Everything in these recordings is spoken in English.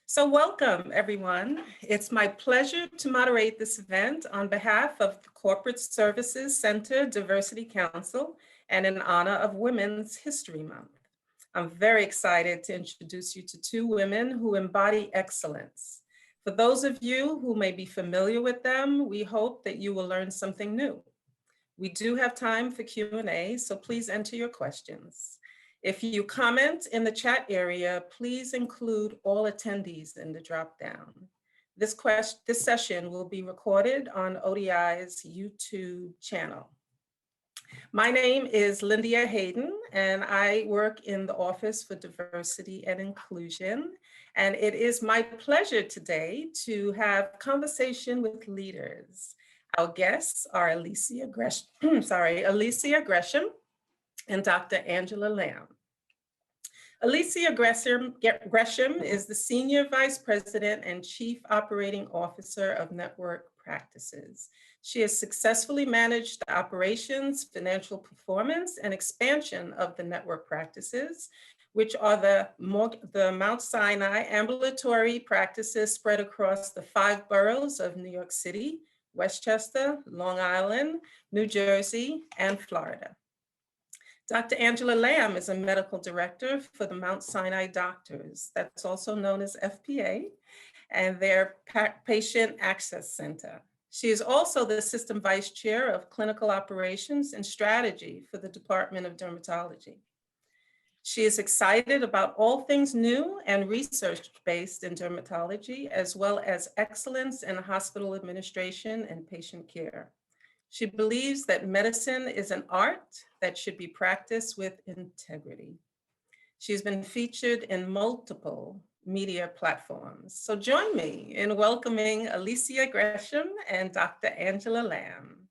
So welcome, everyone. It's my pleasure to moderate this event on behalf of the Corporate Services Center Diversity Council and in honor of Women's History Month. I'm very excited to introduce you to two women who embody excellence. For those of you who may be familiar with them, we hope that you will learn something new. We do have time for Q&A, so please enter your questions. If you comment in the chat area, please include all attendees in the dropdown. This session will be recorded on ODI's YouTube channel. My name is Lyndia Hayden, and I work in the Office for Diversity and Inclusion. And it is my pleasure today to have conversation with leaders. Our guests are Alicia Gresham and Dr. Angela Lamb. Alicia Gresham is the Senior Vice President and Chief Operating Officer of Network Practices. She has successfully managed the operations, financial performance, and expansion of the network practices, which are the Mount Sinai ambulatory practices spread across the 5 boroughs of New York City, Westchester, Long Island, New Jersey, and Florida. Dr. Angela Lamb is a medical director for the Mount Sinai Doctors, that's also known as FPA, and their Patient Access Center. She is also the System Vice Chair of Clinical Operations and Strategy for the Department of Dermatology. She is excited about all things new and research-based in dermatology, as well as excellence in hospital administration and patient care. She believes that medicine is an art that should be practiced with integrity. She's been featured in multiple media platforms. So join me in welcoming Alicia Gresham and Dr. Angela Lamb.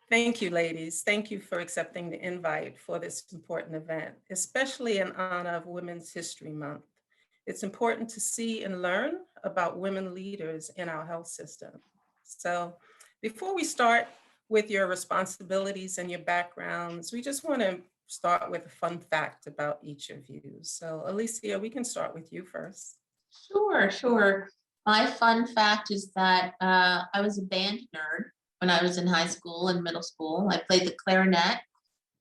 Thank you, ladies. Thank you for accepting the invite for this important event, especially in honor of Women's History Month. It's important to see and learn about women leaders in our health system. So before we start with your responsibilities and your backgrounds, we just want to start with a fun fact about each of you. So Alicia, we can start with you first. Sure. My fun fact is that I was a band nerd when I was in high school and middle school. I played the clarinet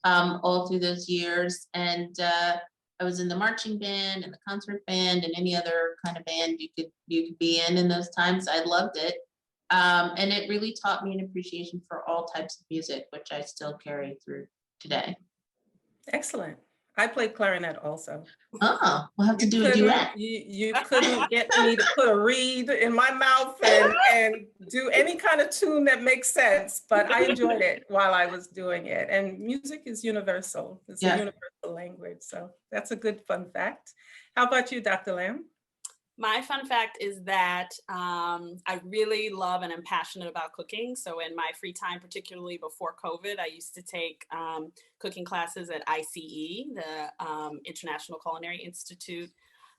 all through those years, and I was in the marching band and the concert band and any other kind of band you could be in those times. I loved it. And it really taught me an appreciation for all types of music, which I still carry through today. Excellent. I played clarinet also. Oh, we'll have to do a duet. You couldn't get me to put a reed in my mouth and do any kind of tune that makes sense, but I enjoyed it while I was doing it. And music is universal. It's a universal language. So that's a good fun fact. How about you, Dr. Lamb? My fun fact is that I really love and am passionate about cooking. So in my free time, particularly before COVID, I used to take cooking classes at ICE, the International Culinary Institute.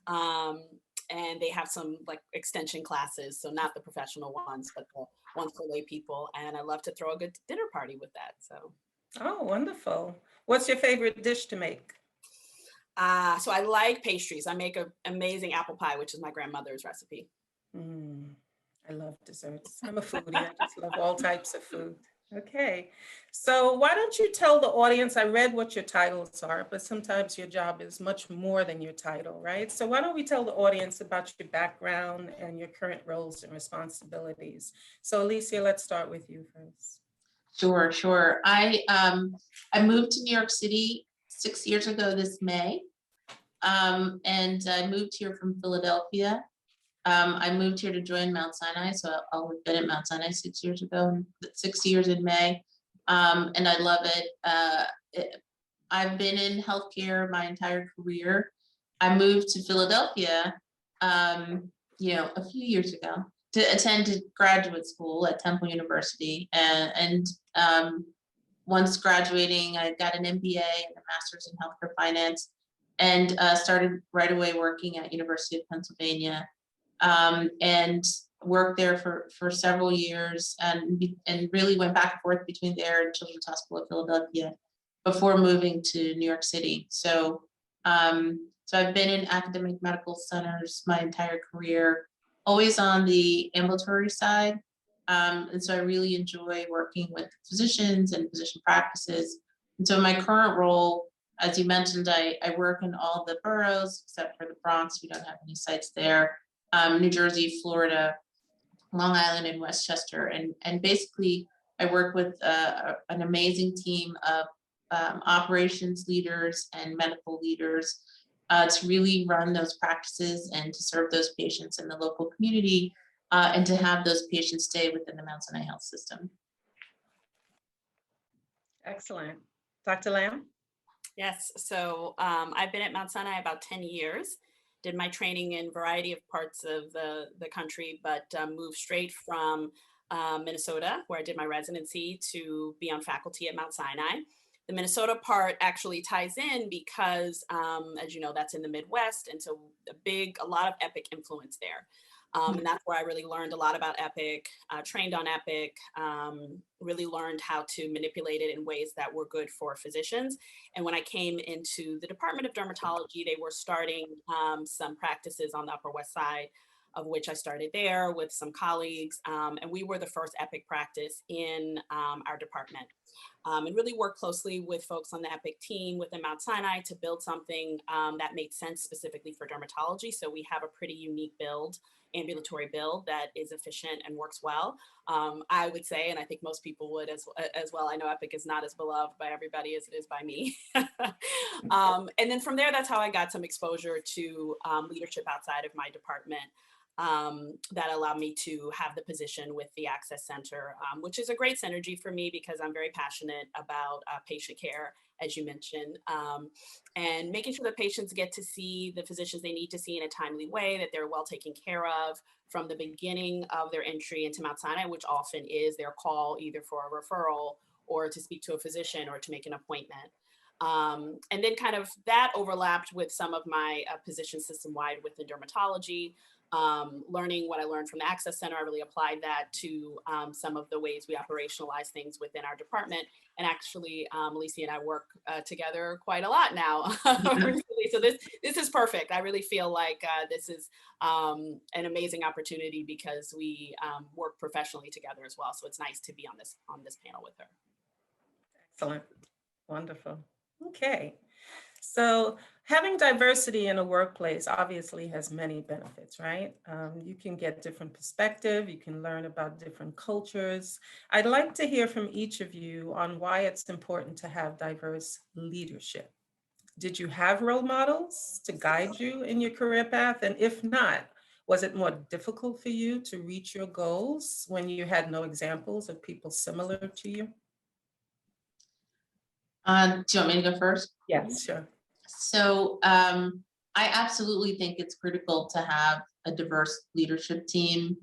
And they have some like extension classes. So not the professional ones, but the ones for lay people. And I love to throw a good dinner party with that. So. Oh, wonderful. What's your favorite dish to make? So I like pastries. I make an amazing apple pie, which is my grandmother's recipe. I love desserts. I'm a foodie. I just love all types of food. Okay. So why don't you tell the audience, I read what your titles are, but sometimes your job is much more than your title, right? So why don't we tell the audience about your background and your current roles and responsibilities? So Alicia, let's start with you first. Sure. I moved to New York City 6 years ago this May, and I moved here from Philadelphia. I moved here to join Mount Sinai, so I'll have been at Mount Sinai 6 years ago, 6 years in May, and I love it. I've been in healthcare my entire career. I moved to Philadelphia, a few years ago to attend graduate school at Temple University, and once graduating, I got an MBA and a master's in healthcare finance, and started right away working at University of Pennsylvania, and worked there for several years, and really went back and forth between there and Children's Hospital of Philadelphia before moving to New York City. So So I've been in academic medical centers my entire career, always on the ambulatory side. And so I really enjoy working with physicians and physician practices. And so my current role, as you mentioned, I work in all the boroughs except for the Bronx. We don't have any sites there. New Jersey, Florida, Long Island, and Westchester. And basically, I work with an amazing team of operations leaders and medical leaders to really run those practices and to serve those patients in the local community and to have those patients stay within the Mount Sinai Health System. Excellent. Dr. Lamb? Yes, so I've been at Mount Sinai about 10 years, did my training in a variety of parts of the country, but moved straight from Minnesota, where I did my residency, to be on faculty at Mount Sinai. The Minnesota part actually ties in because, as you know, that's in the Midwest, and so a lot of Epic influence there. And that's where I really learned a lot about Epic, trained on Epic, really learned how to manipulate it in ways that were good for physicians. And when I came into the Department of Dermatology, they were starting some practices on the Upper West Side, of which I started there with some colleagues. And we were the first Epic practice in our department. And really worked closely with folks on the Epic team within Mount Sinai to build something that made sense specifically for dermatology. So we have a pretty unique build, ambulatory build, that is efficient and works well. I would say, and I think most people would as well, I know Epic is not as beloved by everybody as it is by me. And then from there, that's how I got some exposure to leadership outside of my department. That allowed me to have the position with the Access Center, which is a great synergy for me because I'm very passionate about patient care, as you mentioned, and making sure that patients get to see the physicians they need to see in a timely way, that they're well taken care of from the beginning of their entry into Mount Sinai, which often is their call either for a referral or to speak to a physician or to make an appointment. And then kind of that overlapped with some of my positions system-wide within dermatology. Learning what I learned from the Access Center, I really applied that to some of the ways we operationalize things within our department. And actually, Alicia and I work together quite a lot now. So this is perfect. I really feel like this is an amazing opportunity because we work professionally together as well. So it's nice to be on this panel with her. Excellent. Wonderful. Okay. So having diversity in a workplace obviously has many benefits, right? You can get different perspective, you can learn about different cultures. I'd like to hear from each of you on why it's important to have diverse leadership. Did you have role models to guide you in your career path? And if not, was it more difficult for you to reach your goals when you had no examples of people similar to you? Do you want me to go first? Yes, sure. So I absolutely think it's critical to have a diverse leadership team,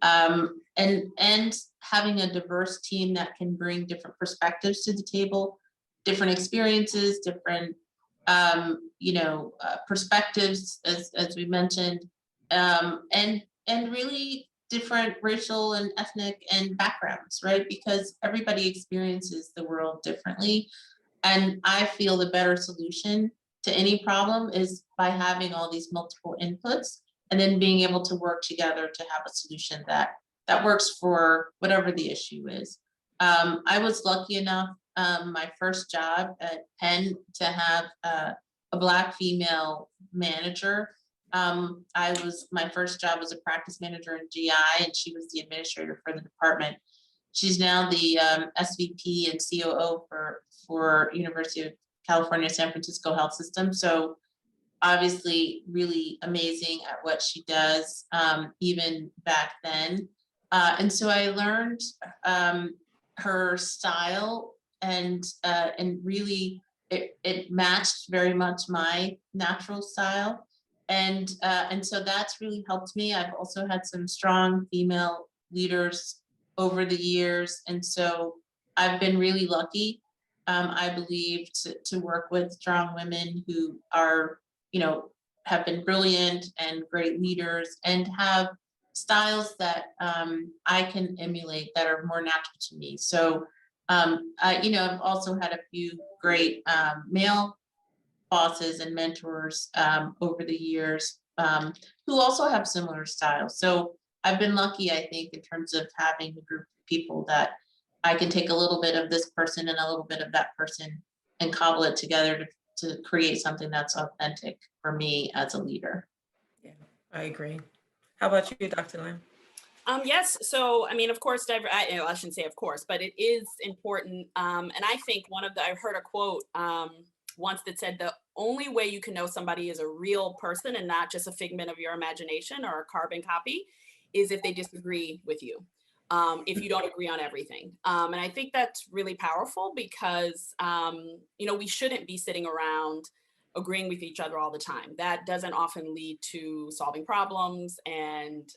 and having a diverse team that can bring different perspectives to the table, different experiences, different perspectives, as we mentioned, and really different racial and ethnic and backgrounds, right? Because everybody experiences the world differently. And I feel the better solution to any problem is by having all these multiple inputs and then being able to work together to have a solution that works for whatever the issue is. I was lucky enough, my first job at Penn, to have a Black female manager. My first job was a practice manager in GI, and she was the administrator for the department. She's now the SVP and COO for University of California, San Francisco Health System. So obviously really amazing at what she does, even back then. And so I learned her style, and really it matched very much my natural style. And so that's really helped me. I've also had some strong female leaders over the years. And so I've been really lucky, I believe, to work with strong women who are, have been brilliant and great leaders and have styles that I can emulate that are more natural to me. So, I've also had a few great male bosses and mentors over the years who also have similar styles. So I've been lucky, I think, in terms of having a group of people that I can take a little bit of this person and a little bit of that person and cobble it together to create something that's authentic for me as a leader. Yeah, I agree. How about you, Dr. Lamb? Yes, so I mean, of course, I shouldn't say of course, but it is important. And I think I heard a quote once that said the only way you can know somebody is a real person and not just a figment of your imagination or a carbon copy is if they disagree with you. If you don't agree on everything. And I think that's really powerful because, we shouldn't be sitting around agreeing with each other all the time. That doesn't often lead to solving problems and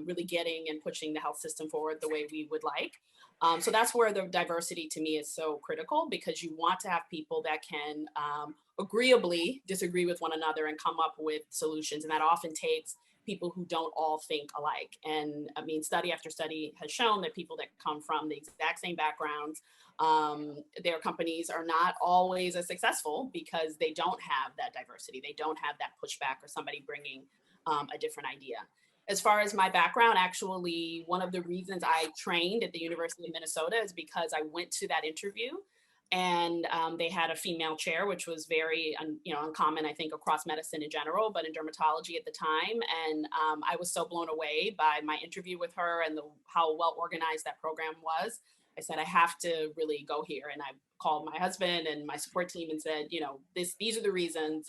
really getting and pushing the health system forward the way we would like. So that's where the diversity to me is so critical, because you want to have people that can agreeably disagree with one another and come up with solutions. And that often takes people who don't all think alike. And I mean, study after study has shown that people that come from the exact same backgrounds, their companies are not always as successful because they don't have that diversity. They don't have that pushback or somebody bringing a different idea. As far as my background, actually, one of the reasons I trained at the University of Minnesota is because I went to that interview and they had a female chair, which was very uncommon, I think, across medicine in general, but in dermatology at the time. And I was so blown away by my interview with her and how well organized that program was. I said, I have to really go here. And I called my husband and my support team and said, these are the reasons.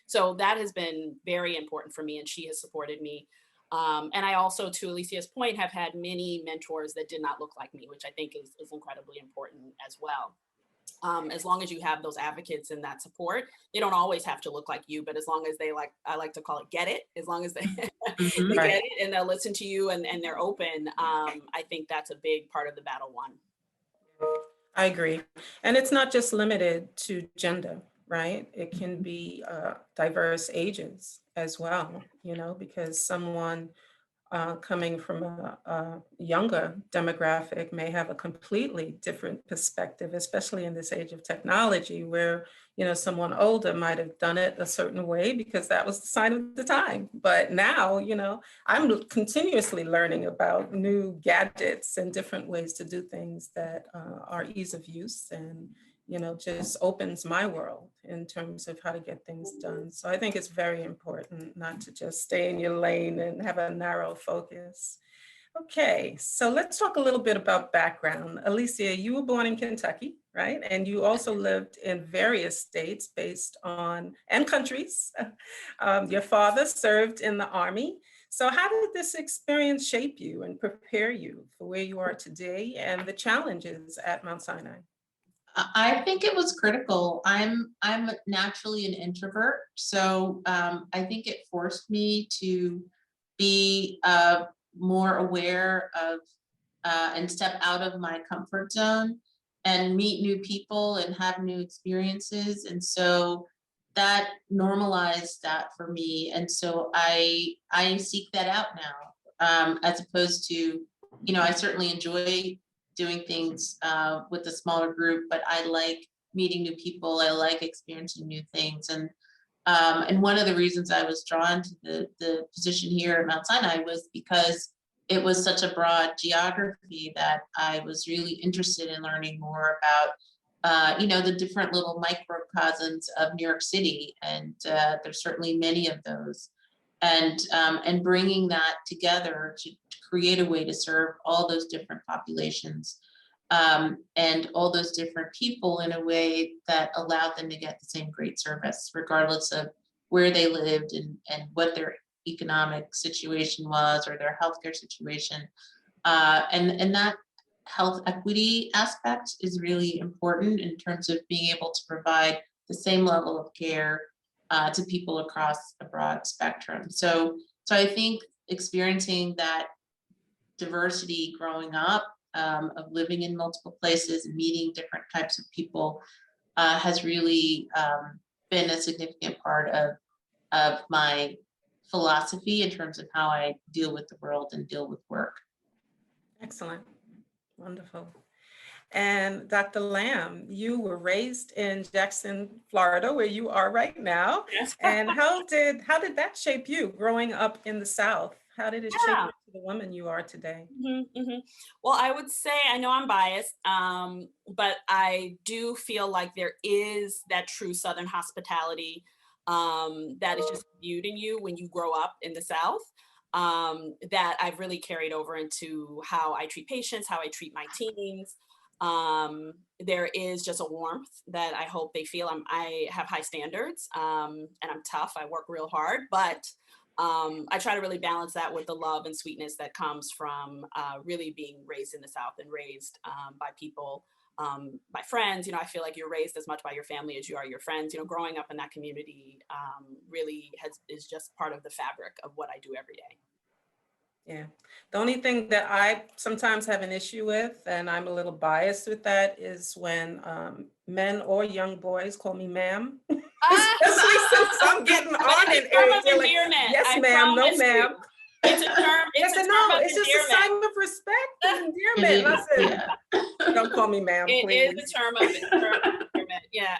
So that has been very important for me, and she has supported me. And I also, to Alicia's point, have had many mentors that did not look like me, which I think is incredibly important as well. As long as you have those advocates and that support, they don't always have to look like you, but as long as they, like, I like to call it, get it, as long as they, they Right. get it and they'll listen to you and they're open, I think that's a big part of the battle won. I agree. And it's not just limited to gender, right? It can be diverse ages as well, because someone coming from a younger demographic may have a completely different perspective, especially in this age of technology where, someone older might have done it a certain way because that was the sign of the time. But now, I'm continuously learning about new gadgets and different ways to do things that are ease of use and, just opens my world in terms of how to get things done. So I think it's very important not to just stay in your lane and have a narrow focus. Okay, so let's talk a little bit about background. Alicia, you were born in Kentucky, right? And you also lived in various states and countries. Your father served in the Army. So how did this experience shape you and prepare you for where you are today and the challenges at Mount Sinai? I think it was critical. I'm naturally an introvert, so I think it forced me to be more aware of and step out of my comfort zone and meet new people and have new experiences. And so that normalized that for me. And so I seek that out now, as opposed to, I certainly enjoy doing things with a smaller group, but I like meeting new people. I like experiencing new things. And one of the reasons I was drawn to the position here at Mount Sinai was because it was such a broad geography that I was really interested in learning more about, the different little microcosms of New York City. And there's certainly many of those. And bringing that together to create a way to serve all those different populations and all those different people in a way that allowed them to get the same great service, regardless of where they lived and what their economic situation was or their healthcare situation. And that health equity aspect is really important in terms of being able to provide the same level of care to people across a broad spectrum. So I think experiencing that diversity growing up, of living in multiple places and meeting different types of people has really been a significant part of my philosophy in terms of how I deal with the world and deal with work. Excellent. Wonderful. And Dr. Lamb, you were raised in Jackson, Florida, where you are right now. Yes. And how did that shape you growing up in the South? How did it shape Yeah. you to the woman you are today? Well, I would say, I know I'm biased, but I do feel like there is that true Southern hospitality that is just viewed in you when you grow up in the South, that I've really carried over into how I treat patients, how I treat my teams. There is just a warmth that I hope they feel. I have high standards, and I'm tough. I work real hard, but I try to really balance that with the love and sweetness that comes from really being raised in the South and raised by people, by friends. I feel like you're raised as much by your family as you are your friends. Growing up in that community really is just part of the fabric of what I do every day. Yeah. The only thing that I sometimes have an issue with, and I'm a little biased with that, is when men or young boys call me ma'am. Especially since I'm getting on in age. They're like, yes, ma'am, no, ma'am. It's a term. I said, no, it's just a sign of respect and endearment. And I said, don't call me ma'am, please. It is a term of endearment. Yeah.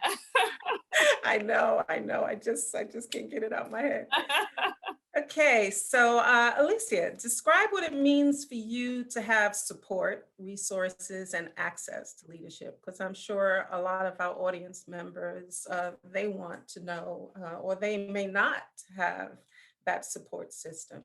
I know. I just can't get it out of my head. Okay, so Alicia, describe what it means for you to have support, resources, and access to leadership, because I'm sure a lot of our audience members, they want to know, or they may not have that support system.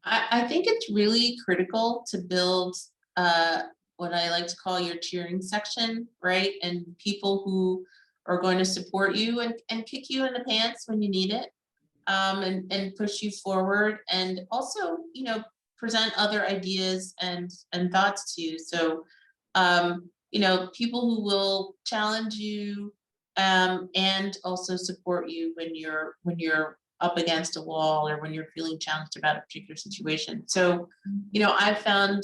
I think it's really critical to build what I like to call your cheering section, right? And people who are going to support you and kick you in the pants when you need it. And push you forward, and also, present other ideas and thoughts to you. So, people who will challenge you, and also support you when you're up against a wall or when you're feeling challenged about a particular situation. So, I found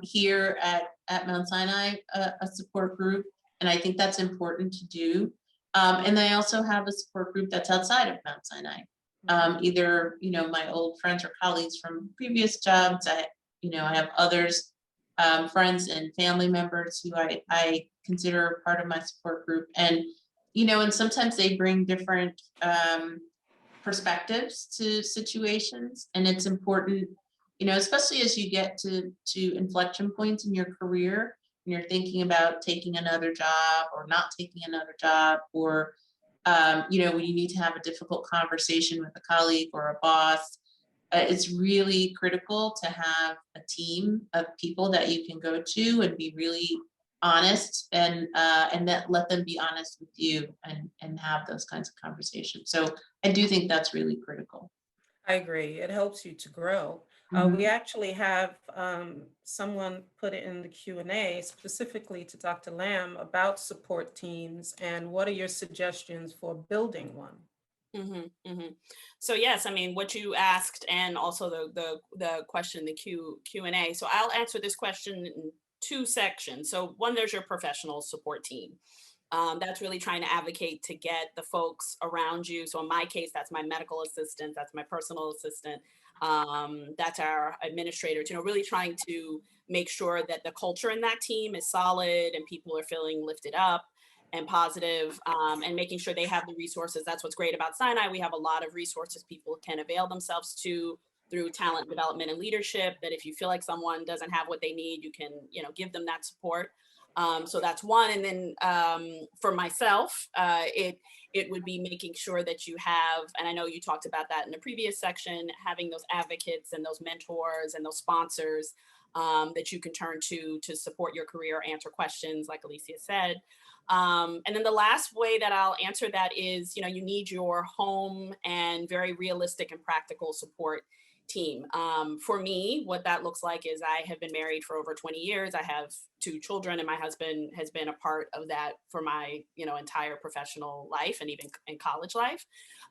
here at Mount Sinai a support group, and I think that's important to do. And I also have a support group that's outside of Mount Sinai. Either, my old friends or colleagues from previous jobs. I have others, friends and family members who I consider part of my support group. And, and sometimes they bring different perspectives to situations. And it's important, especially as you get to inflection points in your career, and you're thinking about taking another job or not taking another job, or when you need to have a difficult conversation with a colleague or a boss. It's really critical to have a team of people that you can go to and be really honest, and that let them be honest with you, and have those kinds of conversations. So I do think that's really critical. I agree. It helps you to grow. We actually have someone put it in the Q&A specifically to Dr. Lamb about support teams, and what are your suggestions for building one? So yes, I mean, what you asked, and also the question, the Q&A. So I'll answer this question in two sections. So one, there's your professional support team. That's really trying to advocate to get the folks around you. So in my case, that's my medical assistant, that's my personal assistant, that's our administrators, really trying to make sure that the culture in that team is solid and people are feeling lifted up and positive, and making sure they have the resources. That's what's great about Sinai. We have a lot of resources people can avail themselves to through talent development and leadership, that if you feel like someone doesn't have what they need, you can, give them that support. So that's one. And then for myself, it would be making sure that you have, and I know you talked about that in the previous section, having those advocates and those mentors and those sponsors that you can turn to support your career, answer questions, like Alicia said. And then the last way that I'll answer that is, you need your home and very realistic and practical support team. For me, what that looks like is I have been married for over 20 years. I have 2 children, and my husband has been a part of that for my, entire professional life and even in college life.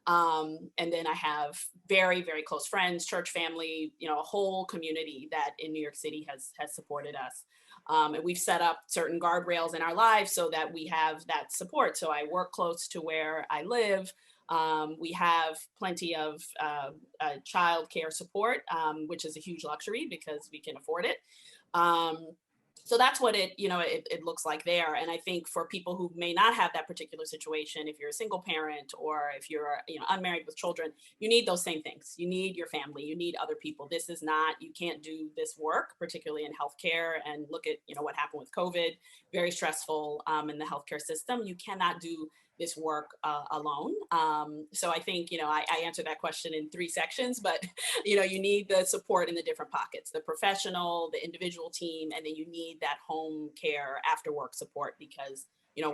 And then I have very, very close friends, church family, a whole community that in New York City has supported us. And we've set up certain guardrails in our lives so that we have that support. So I work close to where I live. We have plenty of child care support, which is a huge luxury because we can afford it. So that's what it looks like there. And I think for people who may not have that particular situation, if you're a single parent or if you're, unmarried with children, you need those same things. You need your family, you need other people. This is not, you can't do this work, particularly in healthcare. And look at, what happened with COVID, very stressful in the healthcare system. You cannot do this work alone. So I think, I answered that question in 3 sections, but, you need the support in the different pockets, the professional, the individual team, and then you need that home care after work support because,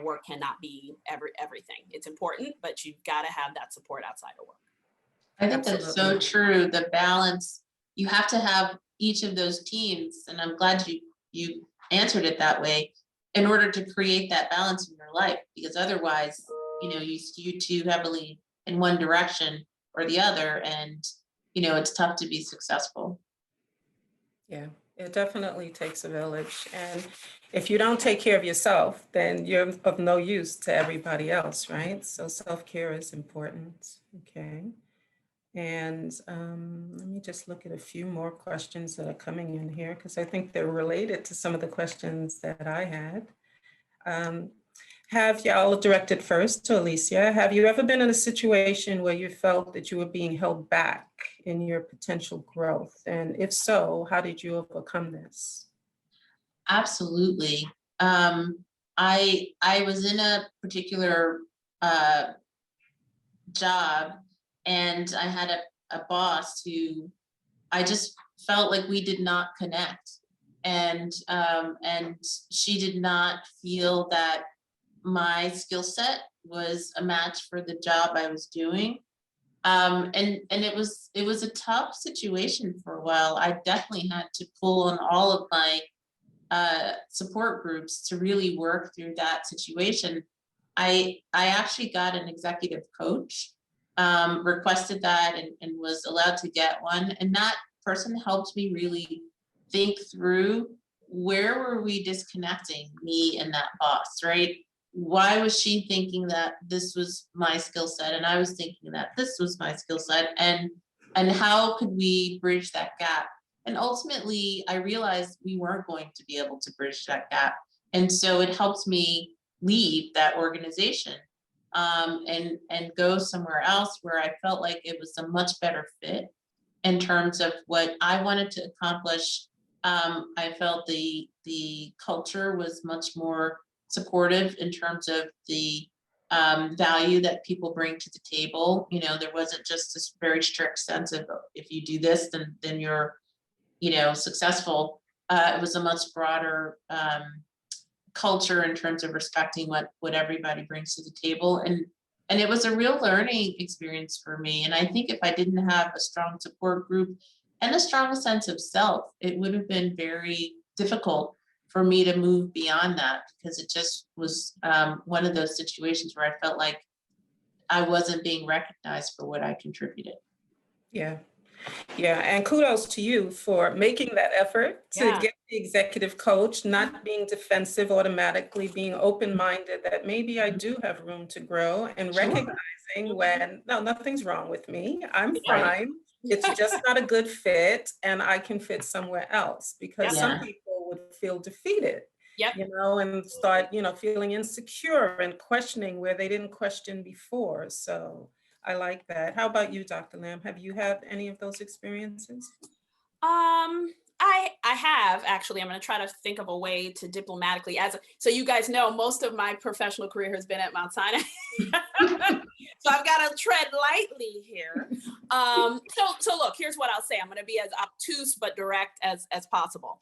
work cannot be everything. It's important, but you've got to have that support outside of work. I think that's so Absolutely. true. The balance, you have to have each of those teams, and I'm glad you answered it that way, in order to create that balance in your life, because otherwise, you skew too heavily in one direction or the other, and it's tough to be successful. Yeah, it definitely takes a village. And if you don't take care of yourself, then you're of no use to everybody else, right? So self-care is important. Okay. And let me just look at a few more questions that are coming in here because I think they're related to some of the questions that I had. Have y'all directed first to Alicia? Have you ever been in a situation where you felt that you were being held back in your potential growth? And if so, how did you overcome this? Absolutely. I was in a particular job, and I had a boss who I just felt like we did not connect, and she did not feel that my skill set was a match for the job I was doing. And it was a tough situation for a while. I definitely had to pull on all of my support groups to really work through that situation. I actually got an executive coach, requested that, and was allowed to get one. And that person helped me really think through, where were we disconnecting, me and that boss, right? Why was she thinking that this was my skill set and I was thinking that this was my skill set, and how could we bridge that gap? And ultimately I realized we weren't going to be able to bridge that gap, and so it helped me leave that organization, and go somewhere else where I felt like it was a much better fit in terms of what I wanted to accomplish. I felt the culture was much more supportive in terms of the value that people bring to the table. There wasn't just this very strict sense of, if you do this, then you're, successful. It was a much broader culture in terms of respecting what everybody brings to the table. And it was a real learning experience for me. And I think if I didn't have a strong support group and a strong sense of self, it would have been very difficult for me to move beyond that, because it just was one of those situations where I felt like I wasn't being recognized for what I contributed. Yeah. Yeah, and kudos to you for making that effort to Yeah. get the executive coach, not being defensive automatically, being open-minded that maybe I do have room to grow, and Sure. recognizing when, no, nothing's wrong with me. I'm Right. fine. It's just not a good fit and I can fit somewhere else, because some Yeah. people would feel defeated, Yep. and start, feeling insecure and questioning where they didn't question before. So I like that. How about you, Dr. Lamb? Have you had any of those experiences? I have actually. I'm going to try to think of a way to diplomatically, so you guys know, most of my professional career has been at Mount Sinai. So I've got to tread lightly here. So look, here's what I'll say. I'm going to be as obtuse but direct as possible.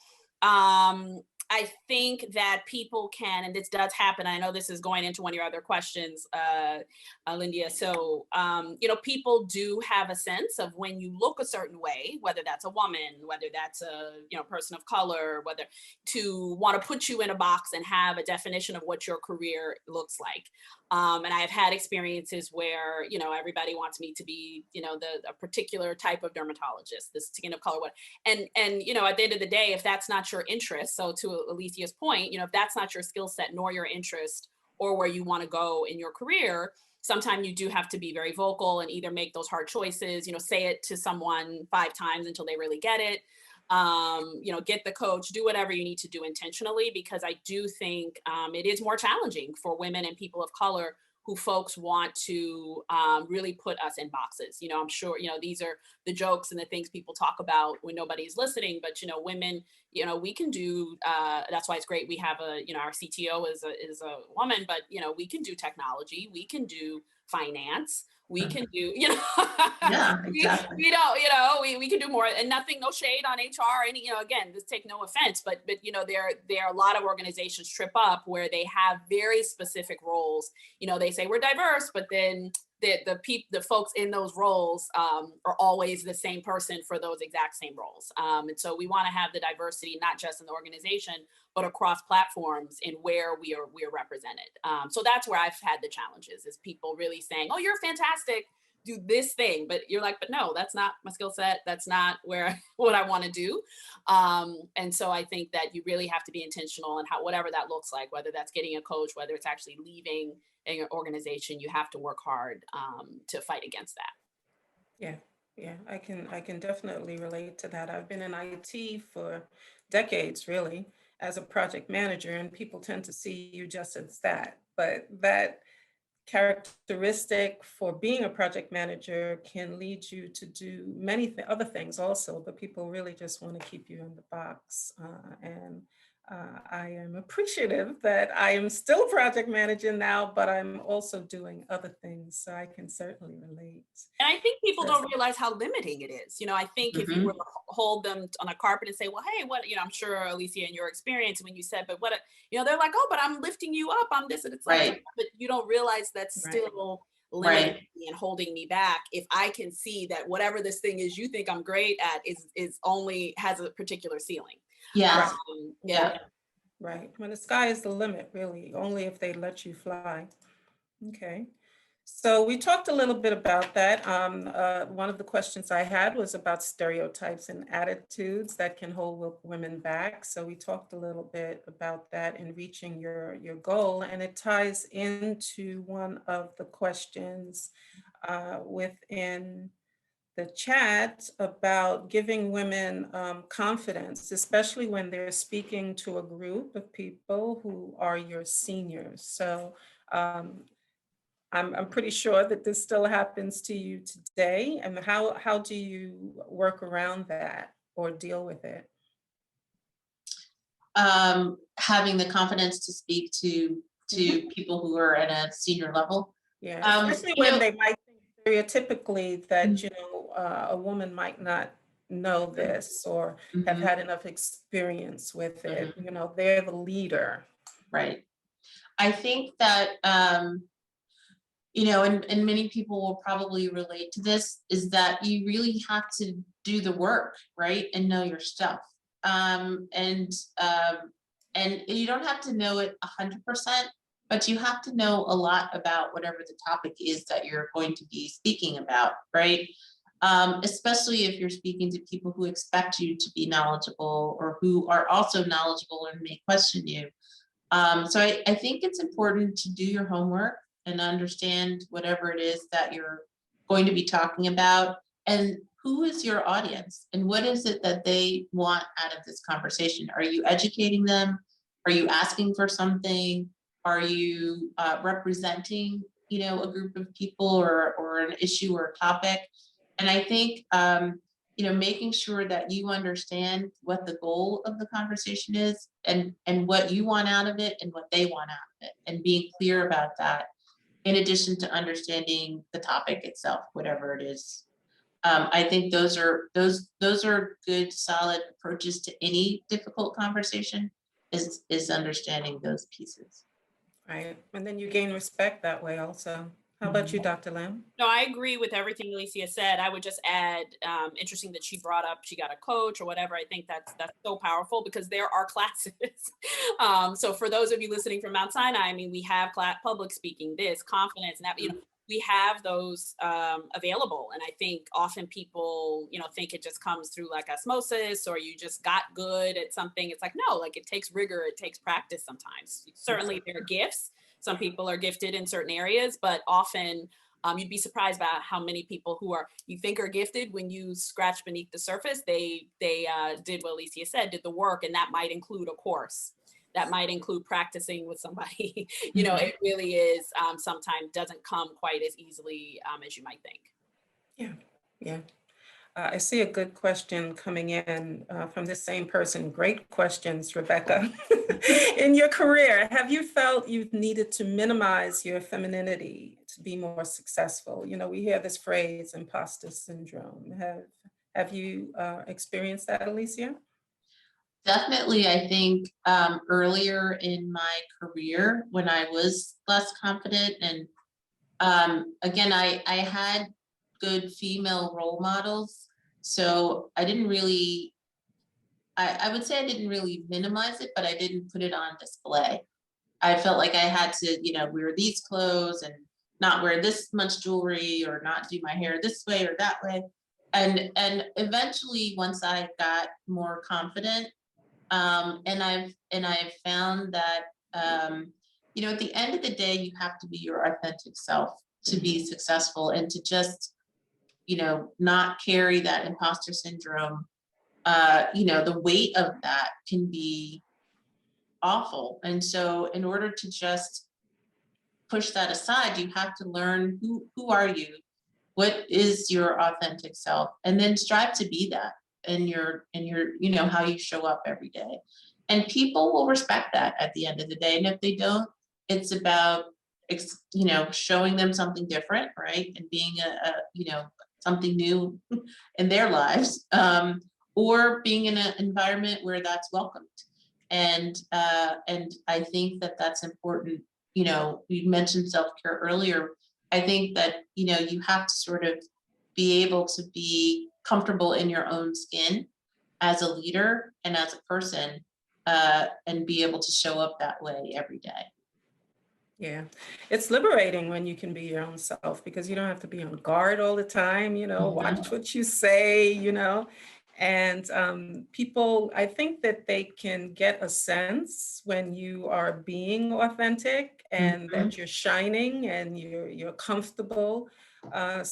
I think that people can, and this does happen. I know this is going into one of your other questions, Lyndia. So, people do have a sense of when you look a certain way, whether that's a woman, whether that's a person of color, whether to want to put you in a box and have a definition of what your career looks like. And I have had experiences where, everybody wants me to be, a particular type of dermatologist, the skin of color, and at the end of the day, if that's not your interest, so to Alicia's point, if that's not your skill set nor your interest or where you want to go in your career, sometimes you do have to be very vocal and either make those hard choices, say it to someone 5 times until they really get it. Get the coach, do whatever you need to do intentionally, because I do think it is more challenging for women and people of color who folks want to really put us in boxes. I'm sure, these are the jokes and the things people talk about when nobody's listening, but, women, we can do, that's why it's great. We have our CTO is a woman, but, we can do technology, we can do finance, we can do, Yeah, exactly. we don't, we can do more, and no shade on HR, again, this take no offense, but there are a lot of organizations trip up where they have very specific roles. They say we're diverse, but then the folks in those roles are always the same person for those exact same roles. And so we want to have the diversity, not just in the organization, but across platforms in where we are represented. So that's where I've had the challenges, is people really saying, oh, you're fantastic, do this thing, but you're like, but no, that's not my skill set. That's not what I want to do. And so I think that you really have to be intentional in whatever that looks like, whether that's getting a coach, whether it's actually leaving an organization, you have to work hard to fight against that. Yeah, I can definitely relate to that. I've been in IT for decades, really, as a project manager, and people tend to see you just as that. But that characteristic for being a project manager can lead you to do many other things also, but people really just want to keep you in the box. And I am appreciative that I am still project managing now, but I'm also doing other things, so I can certainly relate. And I think people don't realize how limiting it is. I think if you were to hold them on a carpet and say, well, hey, what, I'm sure, Alicia, in your experience, when you said, but what, they're like, oh, but I'm lifting you up, I'm this, and it's like, but you don't realize that's still limiting me and holding me back. If I can see that whatever this thing is you think I'm great at is only has a particular ceiling. Yeah. Right. When the sky is the limit, really, only if they let you fly. Okay. So we talked a little bit about that. One of the questions I had was about stereotypes and attitudes that can hold women back. So we talked a little bit about that in reaching your goal, and it ties into one of the questions within the chat about giving women confidence, especially when they're speaking to a group of people who are your seniors. So I'm pretty sure that this still happens to you today. And how do you work around that or deal with it? Having the confidence to speak to people who are at a senior level. Yeah, especially when they might think stereotypically that, a woman might not know this or have had enough experience with it. They're the leader. Right. I think that, and many people will probably relate to this, is that you really have to do the work, right? And know your stuff. And you don't have to know it 100%, but you have to know a lot about whatever the topic is that you're going to be speaking about, right? Especially if you're speaking to people who expect you to be knowledgeable or who are also knowledgeable and may question you. So I think it's important to do your homework and understand whatever it is that you're going to be talking about, and who is your audience and what is it that they want out of this conversation. Are you educating them? Are you asking for something? Are you representing, a group of people or an issue or a topic? And I think, making sure that you understand what the goal of the conversation is and what you want out of it and what they want out of it, and being clear about that, in addition to understanding the topic itself, whatever it is. I think those are good, solid approaches to any difficult conversation, is understanding those pieces. Right. And then you gain respect that way also. How about you, Dr. Lam? No, I agree with everything Alicia said. I would just add, interesting that she brought up, she got a coach or whatever. I think that's so powerful, because there are classes. So for those of you listening from Mount Sinai, we have public speaking, this, confidence, and that, we have those available. And I think often people, think it just comes through like osmosis, or you just got good at something. It's like, no, like it takes rigor, it takes practice sometimes. Certainly there are gifts. Some people are gifted in certain areas, but often You'd be surprised about how many people who you think are gifted, when you scratch beneath the surface, they did what Alicia said, did the work, and that might include a course. That might include practicing with somebody. You know, it really is sometimes doesn't come quite as easily as you might think. Yeah, yeah. I see a good question coming in from this same person. Great questions, Rebecca. In your career, have you felt you've needed to minimize your femininity to be more successful? You know, we hear this phrase, imposter syndrome. Have you experienced that, Alicia? Definitely, I think earlier in my career, when I was less confident, and again, I had good female role models, so I didn't really, I would say I didn't really minimize it, but I didn't put it on display. I felt like I had to, you know, wear these clothes and not wear this much jewelry, or not do my hair this way or that way. And eventually, once I got more confident, and I've found that, you know, at the end of the day, you have to be your authentic self to be successful, and to just, you know, not carry that imposter syndrome. You know, the weight of that can be awful. And so in order to just push that aside, you have to learn who are you? What is your authentic self? And then strive to be that in your, you know, how you show up every day. And people will respect that at the end of the day. And if they don't, it's about, you know, showing them something different, right? And being you know, something new in their lives, or being in an environment where that's welcomed. And I think that that's important. You know, we mentioned self-care earlier. I think that, you know, you have to sort of be able to be comfortable in your own skin as a leader and as a person, and be able to show up that way every day. Yeah, it's liberating when you can be your own self, because you don't have to be on guard all the time, you know, watch what you say, you know. And people, I think that they can get a sense when you are being authentic and that you're shining and you're comfortable. I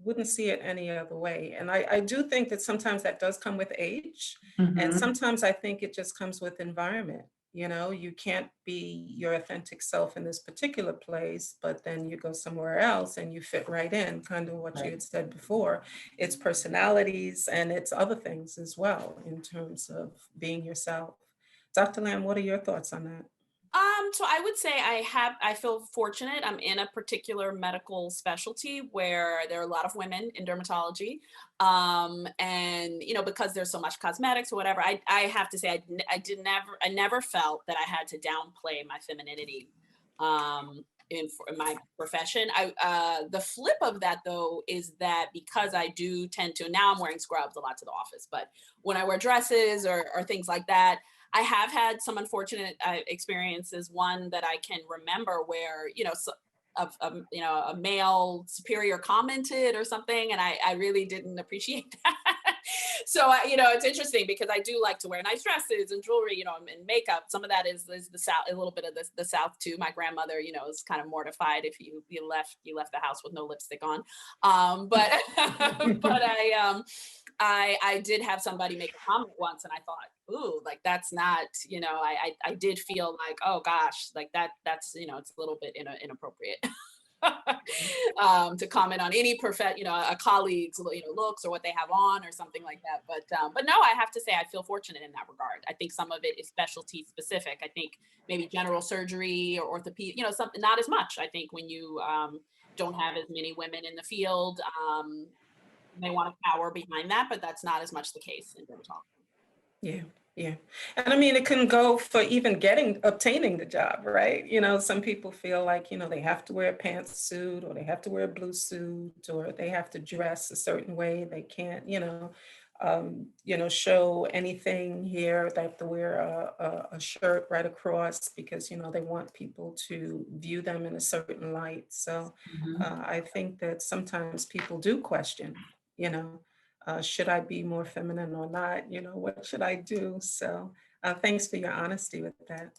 wouldn't see it any other way. And I do think that sometimes that does come with age. And sometimes I think it just comes with environment. You know, you can't be your authentic self in this particular place, but then you go somewhere else and you fit right in, kind of what you had said before. It's personalities and it's other things as well in terms of being yourself. Dr. Lamb, what are your thoughts on that? So I would say I feel fortunate. I'm in a particular medical specialty where there are a lot of women in dermatology. And, you know, because there's so much cosmetics or whatever, I have to say, I never felt that I had to downplay my femininity, in my profession. The flip of that though, is that because I do tend to, now I'm wearing scrubs a lot to the office, but when I wear dresses or things like that, I have had some unfortunate experiences. One that I can remember where, you know, you know, a male superior commented or something, and I really didn't appreciate that. So, you know, it's interesting because I do like to wear nice dresses and jewelry, you know, and makeup. Some of that is the South, a little bit of the South too. My grandmother, you know, is kind of mortified if you left the house with no lipstick on. But but I did have somebody make a comment once, and I thought, ooh, like that's not, you know, I did feel like, oh gosh, like that's, you know, it's a little bit inappropriate. To comment on any you know, a colleague's, you know, looks or what they have on or something like that. But no, I have to say I feel fortunate in that regard. I think some of it is specialty specific. I think maybe general surgery or orthopedic, you know, something, not as much. I think when you don't have as many women in the field, they want to power behind that, but that's not as much the case in dermatology. Yeah, yeah. And I mean, it can go for even obtaining the job, right? You know, some people feel like, you know, they have to wear a pantsuit or they have to wear a blue suit or they have to dress a certain way. They can't, you know, show anything here. They have to wear a shirt right across because, you know, they want people to view them in a certain light. So I think that sometimes people do question, you know, should I be more feminine or not? You know, what should I do? So thanks for your honesty with that.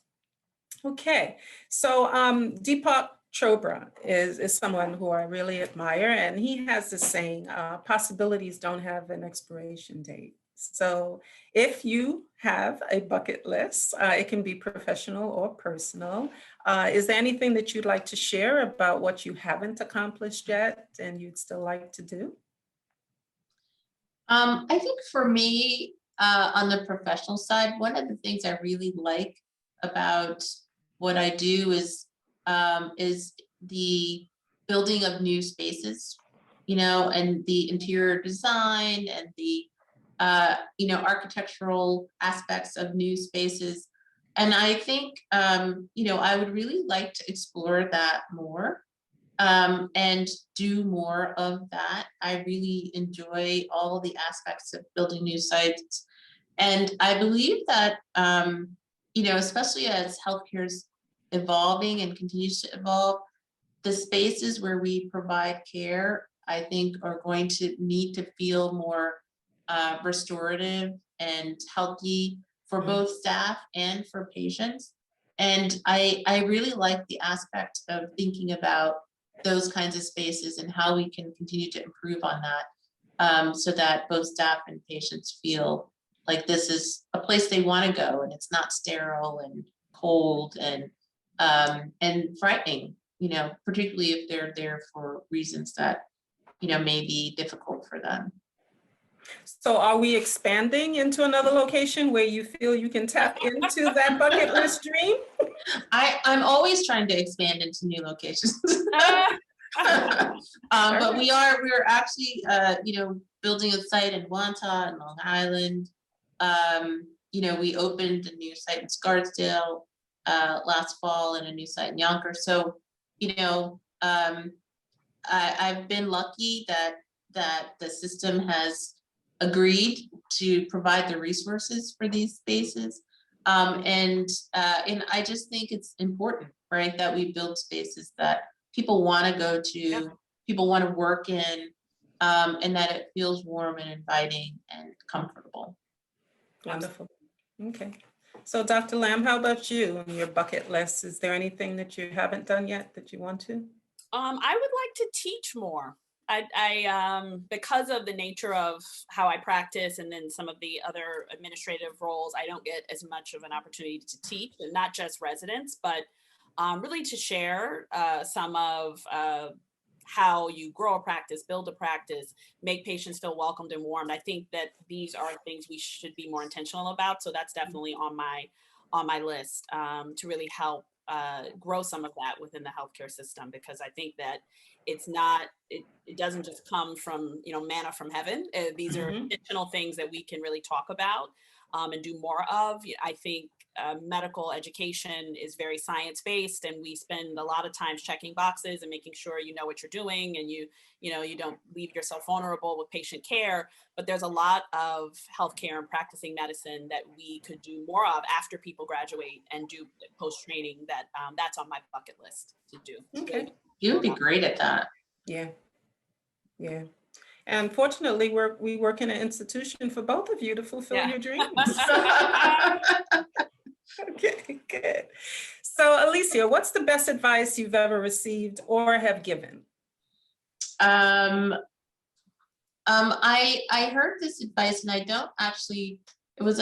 Okay, so Deepak Chopra is someone who I really admire, and he has this saying, possibilities don't have an expiration date. So if you have a bucket list, it can be professional or personal. Is there anything that you'd like to share about what you haven't accomplished yet and you'd still like to do? I think for me, on the professional side, one of the things I really like about what I do is the building of new spaces, and the interior design and the architectural aspects of new spaces. And I think I would really like to explore that more. And do more of that. I really enjoy all the aspects of building new sites. And I believe that, especially as healthcare is evolving and continues to evolve, the spaces where we provide care, I think, are going to need to feel more restorative and healthy for both staff and for patients. And I really like the aspect of thinking about those kinds of spaces and how we can continue to improve on that, so that both staff and patients feel like this is a place they want to go and it's not sterile and cold and frightening, particularly if they're there for reasons that, may be difficult for them. So are we expanding into another location where you feel you can tap into that bucket list dream? I'm always trying to expand into new locations. But we're actually, building a site in Wantagh and Long Island. We opened a new site in Scarsdale last fall and a new site in Yonkers. So, I've been lucky that the system has agreed to provide the resources for these spaces. And I just think it's important, right, that we build spaces that people want to go to, people want to work in, and that it feels warm and inviting and comfortable. Wonderful. Okay. So Dr. Lamb, how about you on your bucket list? Is there anything that you haven't done yet that you want to? I would like to teach more. I because of the nature of how I practice and then some of the other administrative roles, I don't get as much of an opportunity to teach, and not just residents, but really to share some of how you grow a practice, build a practice, make patients feel welcomed and warmed. I think that these are things we should be more intentional about. So that's definitely on my list to really help grow some of that within the healthcare system, because I think that it's not, it doesn't just come from, manna from heaven. These are intentional things that we can really talk about and do more of. I think medical education is very science-based, and we spend a lot of times checking boxes and making sure you know what you're doing, and you don't leave yourself vulnerable with patient care. But there's a lot of healthcare and practicing medicine that we could do more of after people graduate and do post-training. That's on my bucket list to do. Okay. You would be great at that. Yeah. And fortunately, we work in an institution for both of you to fulfill your dreams. Okay, good. So Alicia, what's the best advice you've ever received or have given? I heard this advice, and I don't actually, it was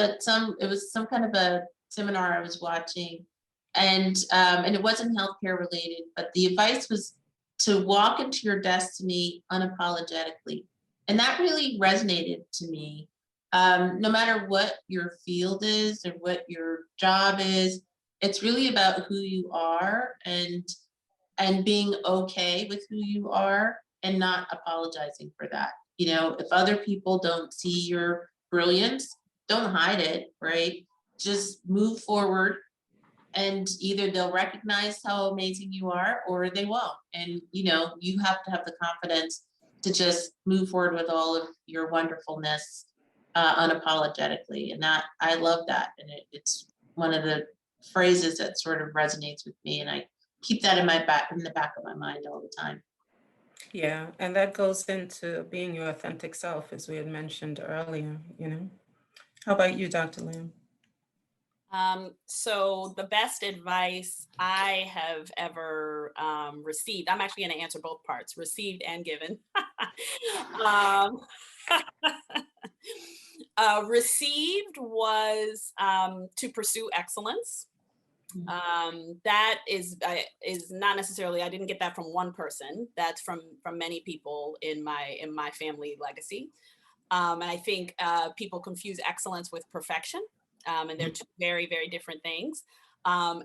some kind of a seminar I was watching, and it wasn't healthcare related, but the advice was to walk into your destiny unapologetically. And that really resonated to me. No matter what your field is or what your job is, it's really about who you are and being okay with who you are and not apologizing for that. If other people don't see your brilliance, don't hide it, right? Just move forward, and either they'll recognize how amazing you are or they won't. And, you have to have the confidence to just move forward with all of your wonderfulness unapologetically. And that, I love that. And it's one of the phrases that sort of resonates with me. And I keep that in the back of my mind all the time. Yeah, and that goes into being your authentic self, as we had mentioned earlier, How about you, Dr. Lamb? So the best advice I have ever received, I'm actually going to answer both parts, received and given. um, Received was to pursue excellence. That is not necessarily, I didn't get that from one person. That's from many people in my family legacy. And I think people confuse excellence with perfection. And they're two very, very different things.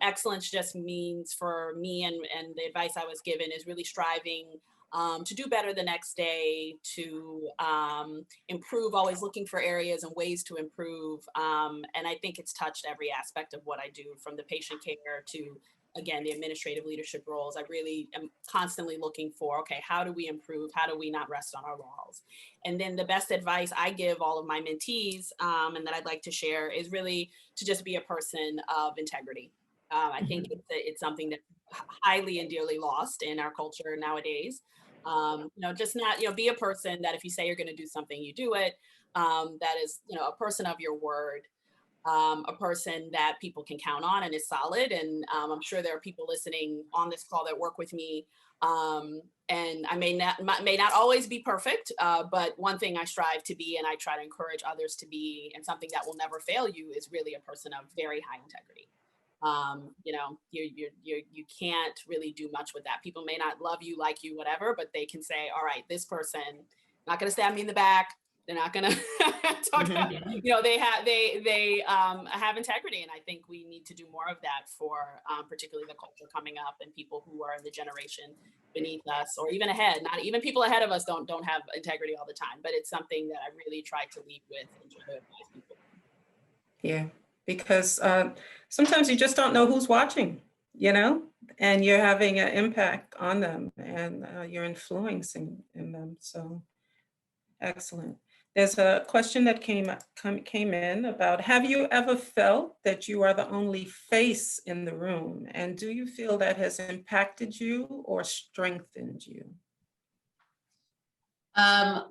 Excellence just means, for me, and the advice I was given is really striving to do better the next day, to improve, always looking for areas and ways to improve. And I think it's touched every aspect of what I do, from the patient care to, again, the administrative leadership roles. I really am constantly looking for, okay, how do we improve? How do we not rest on our laurels? And then the best advice I give all of my mentees, and that I'd like to share, is really to just be a person of integrity. I think it's something that's highly and dearly lost in our culture nowadays. Just not, be a person that if you say you're going to do something, you do it. That is, a person of your word. A person that people can count on and is solid. And I'm sure there are people listening on this call that work with me. And I may not always be perfect, but one thing I strive to be, and I try to encourage others to be, and something that will never fail you, is really a person of very high integrity. You can't really do much with that. People may not love you, like you, whatever, but they can say, all right, this person not going to stab me in the back. They're not going to talk about, they have integrity. And I think we need to do more of that for particularly the culture coming up, and people who are in the generation beneath us, or even ahead. Not even people ahead of us don't have integrity all the time, but it's something that I really try to lead with and try to advise people. Yeah, because sometimes you just don't know who's watching, and you're having an impact on them, and you're influencing in them. So excellent. There's a question that came in about, have you ever felt that you are the only face in the room? And do you feel that has impacted you or strengthened you? I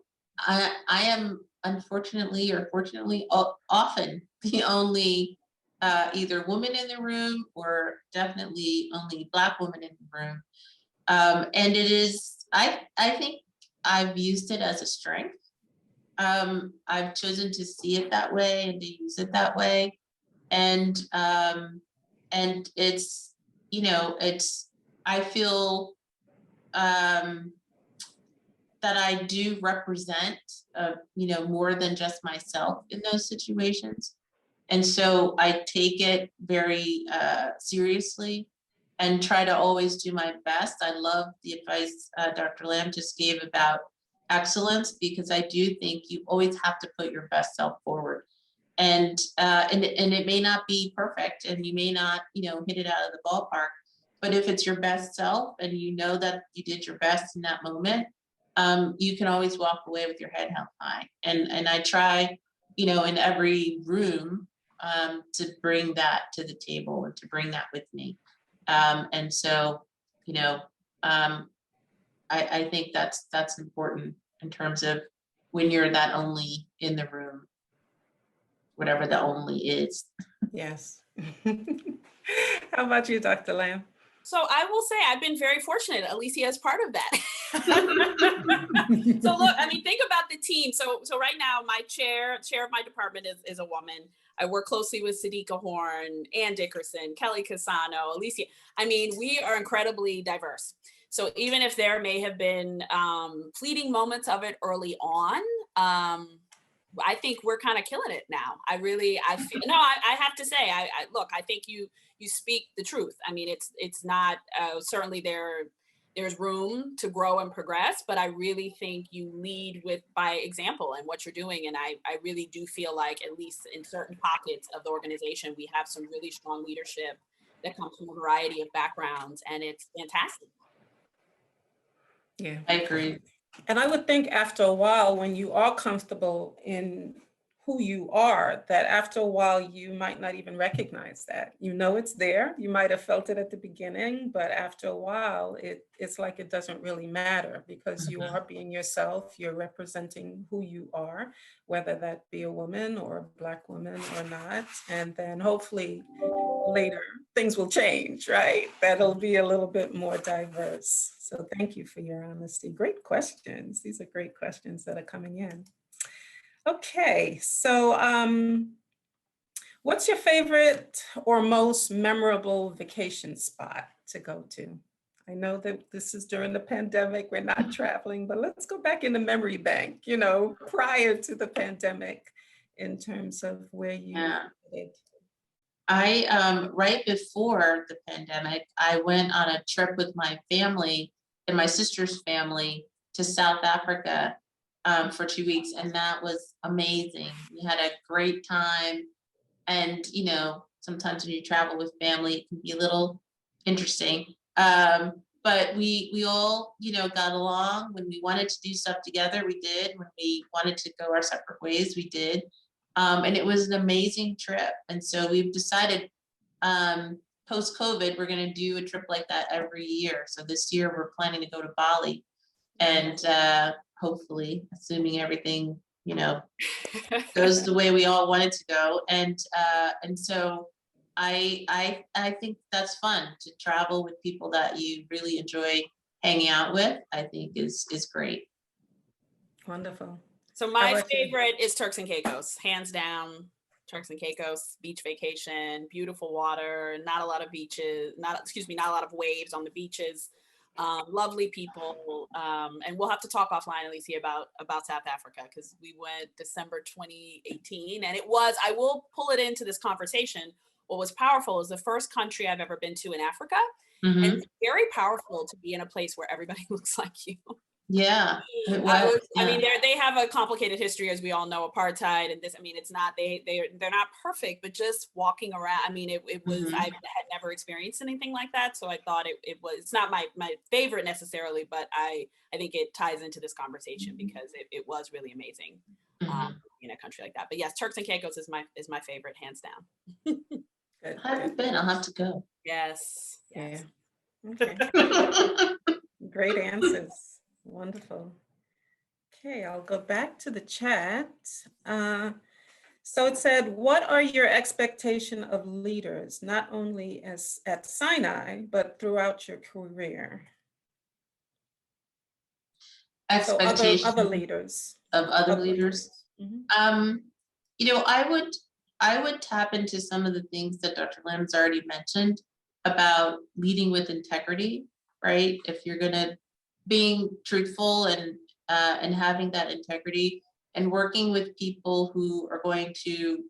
am, unfortunately or fortunately, often the only either woman in the room, or definitely only Black woman in the room. And it is, I think I've used it as a strength. I've chosen to see it that way and to use it that way. And it's, I feel that I do represent, more than just myself in those situations. And so I take it very seriously and try to always do my best. I love the advice Dr. Lamb just gave about excellence, because I do think you always have to put your best self forward. And it may not be perfect, and you may not, hit it out of the ballpark, but if it's your best self and you know that you did your best in that moment, you can always walk away with your head held high. And I try, in every room, to bring that to the table and to bring that with me. And so, I think that's important in terms of when you're that only in the room, whatever the only is. Yes. How about you, Dr. Lamb? So I will say I've been very fortunate. Alicia is part of that. So look, think about the team. So right now, my chair of my department is a woman. I work closely with Sadiqa Horn, Ann Dickerson, Kelly Casano, Alicia. We are incredibly diverse. So even if there may have been fleeting moments of it early on, I think we're kind of killing it now. I feel, no, I have to say, I think you speak the truth. It's not, certainly there's room to grow and progress, but I really think you lead by example and what you're doing. And I really do feel like, at least in certain pockets of the organization, we have some really strong leadership that comes from a variety of backgrounds, and it's fantastic. Yeah, I agree. And I would think after a while, when you are comfortable in who you are, that after a while you might not even recognize that. You know it's there. You might have felt it at the beginning, but after a while, it's like it doesn't really matter because you are being yourself. You're representing who you are, whether that be a woman or a Black woman or not. And then hopefully later things will change, right? That'll be a little bit more diverse. So thank you for your honesty. Great questions. These are great questions that are coming in. Okay, so what's your favorite or most memorable vacation spot to go to? I know that this is during the pandemic, we're not traveling, but let's go back in the memory bank, you know, prior to the pandemic in terms of where you visited. I right before the pandemic, I went on a trip with my family and my sister's family to South Africa for 2 weeks, and that was amazing. We had a great time, and you know, sometimes when you travel with family, it can be a little interesting. But we all, you know, got along. When we wanted to do stuff together, we did. When we wanted to go our separate ways, we did. And it was an amazing trip. And so we've decided post-COVID, we're going to do a trip like that every year. So this year we're planning to go to Bali, and hopefully, assuming everything, you know, goes the way we all want it to go. And so I think that's fun to travel with people that you really enjoy hanging out with. I think is great. Wonderful. So my favorite is Turks and Caicos, hands down. Turks and Caicos, beach vacation, beautiful water, not a lot of beaches, not a lot of waves on the beaches. Lovely people, and we'll have to talk offline, Alicia, about South Africa, because we went December 2018, and it was, I will pull it into this conversation. What was powerful is the first country I've ever been to in Africa, and it's very powerful to be in a place where everybody looks like you. Yeah, it was. I mean, they have a complicated history, as we all know, apartheid and this. I mean, it's not they're not perfect, but just walking around. I mean, it was. I had never experienced anything like that, so I thought it was. It's not my favorite necessarily, but I think it ties into this conversation because it was really amazing in a country like that. But yes, Turks and Caicos is my favorite, hands down. I haven't been. I'll have to go. Yes. Yeah. Okay. Great answers. Wonderful. Okay, I'll go back to the chat. So it said, what are your expectations of leaders, not only as at Sinai, but throughout your career? Expectations so other leaders. Of other leaders. You know, I would tap into some of the things that Dr. Lam's already mentioned about leading with integrity, right? If you're gonna being truthful and having that integrity and working with people who are going to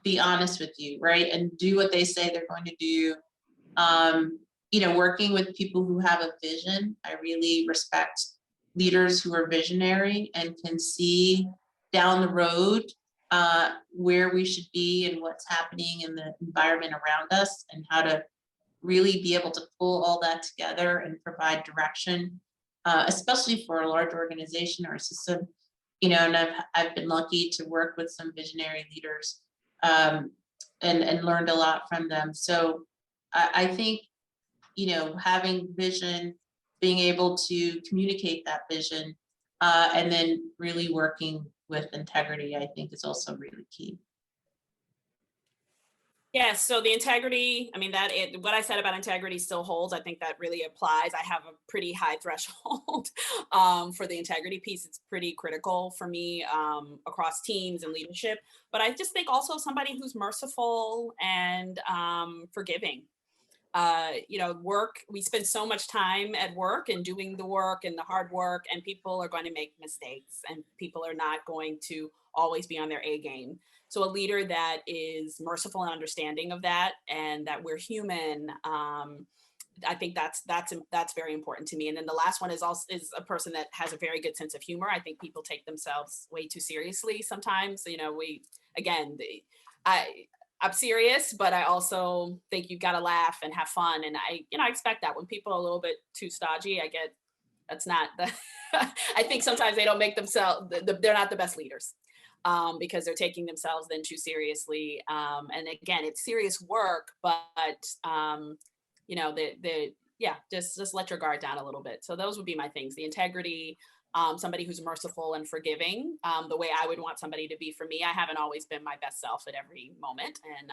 be honest with you, right? And do what they say they're going to do. You know, working with people who have a vision. I really respect leaders who are visionary and can see down the road where we should be and what's happening in the environment around us, and how to really be able to pull all that together and provide direction, especially for a large organization or a system. You know, and I've been lucky to work with some visionary leaders and learned a lot from them. So I think, you know, having vision, being able to communicate that vision, and then really working with integrity, I think is also really key. Yes, so the integrity, I mean, what I said about integrity still holds. I think that really applies. I have a pretty high threshold for the integrity piece. It's pretty critical for me across teams and leadership. But I just think also somebody who's merciful and forgiving. You know, we spend so much time at work and doing the work and the hard work, and people are going to make mistakes, and people are not going to always be on their A game. So a leader that is merciful and understanding of that, and that we're human, I think that's very important to me. And then the last one is a person that has a very good sense of humor. I think people take themselves way too seriously sometimes. You know, I'm serious, but I also think you've got to laugh and have fun. And I expect that when people are a little bit too stodgy, that's not the, I think sometimes they don't make themselves, they're not the best leaders. because they're taking themselves then too seriously. And again, it's serious work, but you know, yeah, just let your guard down a little bit. So those would be my things: the integrity, somebody who's merciful and forgiving, the way I would want somebody to be for me. I haven't always been my best self at every moment. And,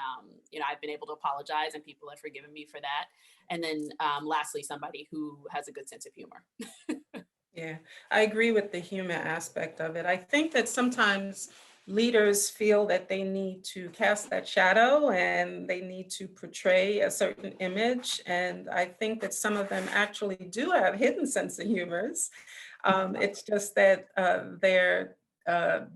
you know, I've been able to apologize and people have forgiven me for that. And then lastly, somebody who has a good sense of humor. Yeah, I agree with the human aspect of it. I think that sometimes leaders feel that they need to cast that shadow and they need to portray a certain image. And I think that some of them actually do have hidden sense of humors. It's just that their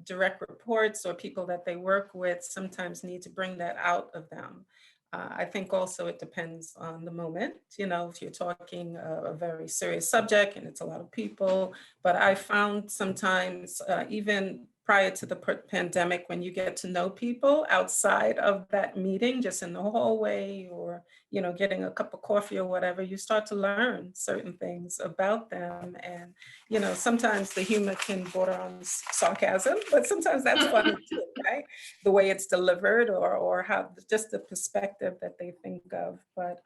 direct reports or people that they work with sometimes need to bring that out of them. I think also it depends on the moment, you know, if you're talking a very serious subject and it's a lot of people, but I found sometimes even prior to the pandemic, when you get to know people outside of that meeting, just in the hallway or, you know, getting a cup of coffee or whatever, you start to learn certain things about them. And, you know, sometimes the humor can border on sarcasm, but sometimes that's funny too, right? The way it's delivered or how just the perspective that they think of. But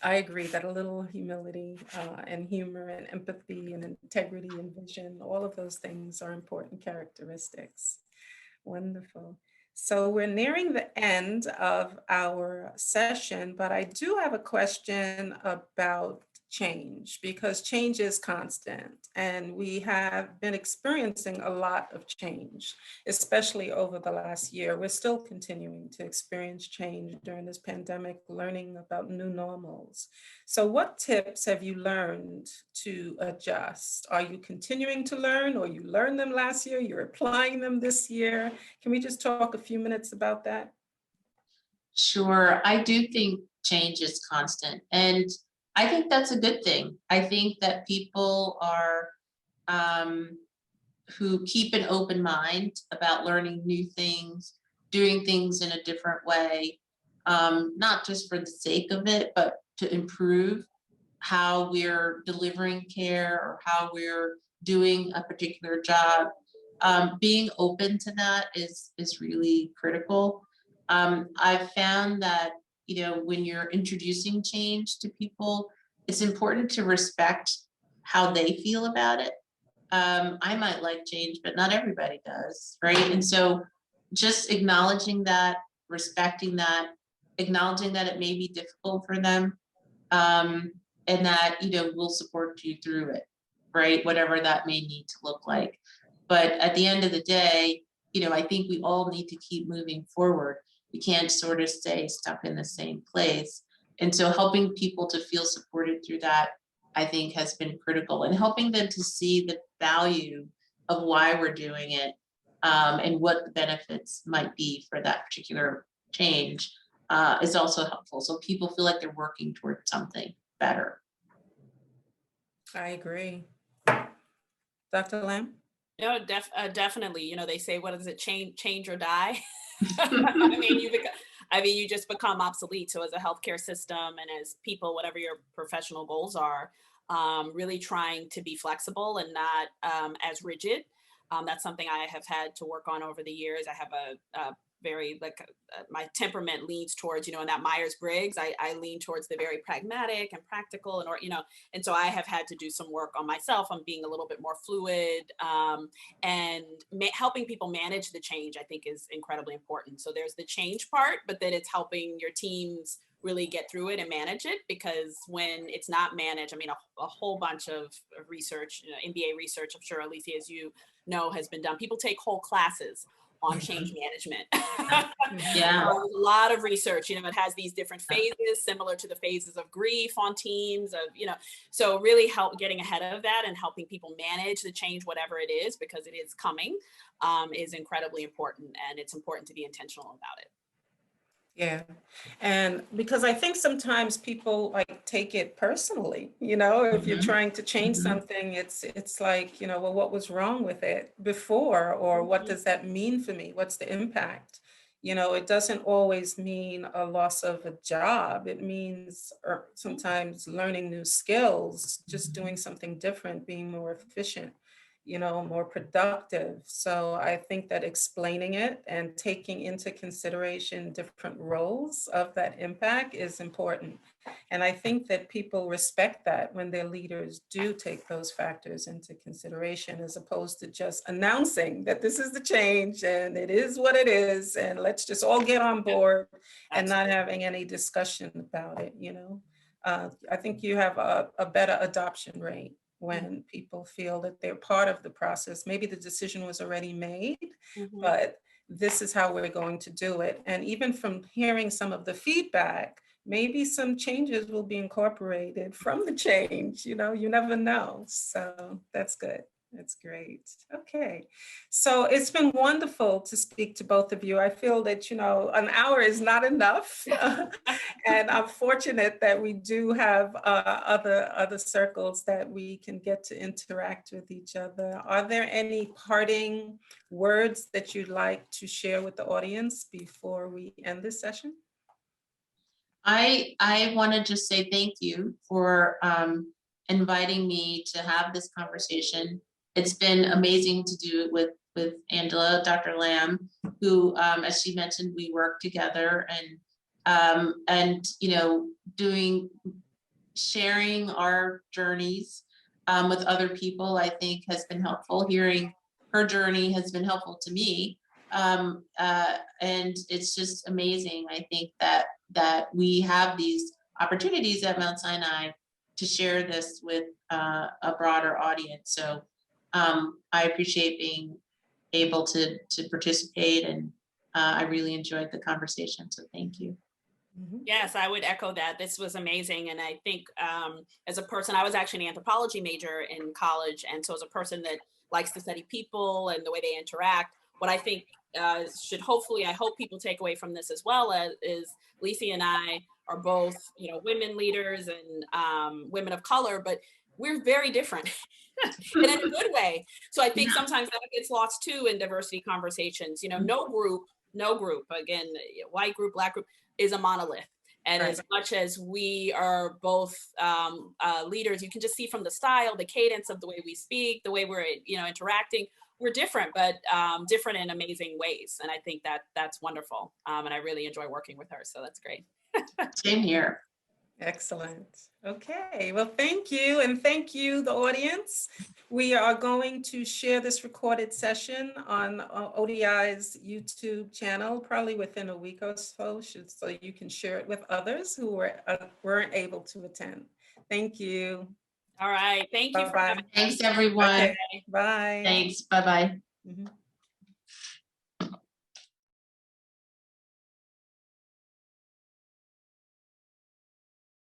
I agree that a little humility and humor and empathy and integrity and vision, all of those things are important characteristics. Wonderful. So we're nearing the end of our session, but I do have a question about change because change is constant and we have been experiencing a lot of change, especially over the last year. We're still continuing to experience change during this pandemic, learning about new normals. So what tips have you learned to adjust? Are you continuing to learn or you learned them last year, you're applying them this year? Can we just talk a few minutes about that? Sure, I do think change is constant, and I think that's a good thing. I think that people are um, who keep an open mind about learning new things, doing things in a different way, not just for the sake of it, but to improve how we're delivering care or how we're doing a particular job. Being open to that is really critical. I've found that, you know, when you're introducing change to people, it's important to respect how they feel about it. I might like change, but not everybody does, right? And so just acknowledging that, respecting that, acknowledging that it may be difficult for them, um, and that, you know, we'll support you through it, right? Whatever that may need to look like. But at the end of the day, you know, I think we all need to keep moving forward. We can't sort of stay stuck in the same place. And so helping people to feel supported through that, I think, has been critical, and helping them to see the value of why we're doing it, and what the benefits might be for that particular change, is also helpful. So people feel like they're working towards something better. I agree. Dr. Lamb? No, definitely. You know, they say, what is it, change or die? I mean, you just become obsolete. So as a healthcare system and as people, whatever your professional goals are, really trying to be flexible and not as rigid. That's something I have had to work on over the years. I have a very my temperament leans towards, you know, in that Myers-Briggs, I lean towards the very pragmatic and practical, and, or, you know, and so I have had to do some work on myself on being a little bit more fluid, and helping people manage the change, I think, is incredibly important. So there's the change part, but then it's helping your teams really get through it and manage it, because when it's not managed, I mean, a whole bunch of research, you know, MBA research, I'm sure, Alicia, as you know, has been done. People take whole classes on change management. Yeah. A lot of research, you know, it has these different phases similar to the phases of grief on teams, of, you know, so really help getting ahead of that and helping people manage the change, whatever it is, because it is coming, is incredibly important, and it's important to be intentional about it. Yeah. And because I think sometimes people like take it personally, you know, if you're trying to change something, it's like, you know, well, what was wrong with it before? Or what does that mean for me? What's the impact? You know, it doesn't always mean a loss of a job. It means sometimes learning new skills, just doing something different, being more efficient. more productive. So I think that explaining it and taking into consideration different roles of that impact is important. And I think that people respect that when their leaders do take those factors into consideration, as opposed to just announcing that this is the change and it is what it is, and let's just all get on board and not having any discussion about it. I think you have a better adoption rate when people feel that they're part of the process. Maybe the decision was already made, but this is how we're going to do it. And even from hearing some of the feedback, maybe some changes will be incorporated from the change. You never know. So that's good. That's great. Okay. So it's been wonderful to speak to both of you. I feel that, an hour is not enough. And I'm fortunate that we do have other circles that we can get to interact with each other. Are there any parting words that you'd like to share with the audience before we end this session? I want to just say thank you for inviting me to have this conversation. It's been amazing to do it with Angela, Dr. Lamb, who, as she mentioned, we work together and sharing our journeys with other people, I think has been helpful. Hearing her journey has been helpful to me. And it's just amazing. I think that we have these opportunities at Mount Sinai to share this with a broader audience. So I appreciate being able to participate, and I really enjoyed the conversation. So thank you. Yes, I would echo that. This was amazing. And I think as a person, I was actually an anthropology major in college. And so as a person that likes to study people and the way they interact, what I think I hope people take away from this as well is Alicia and I are both, women leaders and women of color, but we're very different and in a good way. So I think sometimes that gets lost too in diversity conversations. No group, again, white group, Black group is a monolith. And as much as we are both leaders, you can just see from the style, the cadence of the way we speak, the way we're, interacting, we're different, but different in amazing ways. And I think that's wonderful. And I really enjoy working with her. So that's great. Same here. Excellent. Okay, well, thank you. And thank you, the audience. We are going to share this recorded session on ODI's YouTube channel, probably within a week or so you can share it with others who weren't able to attend. Thank you. All right. Thank you. Bye-bye. Thanks, everyone. Okay. Bye. Thanks. Bye-bye.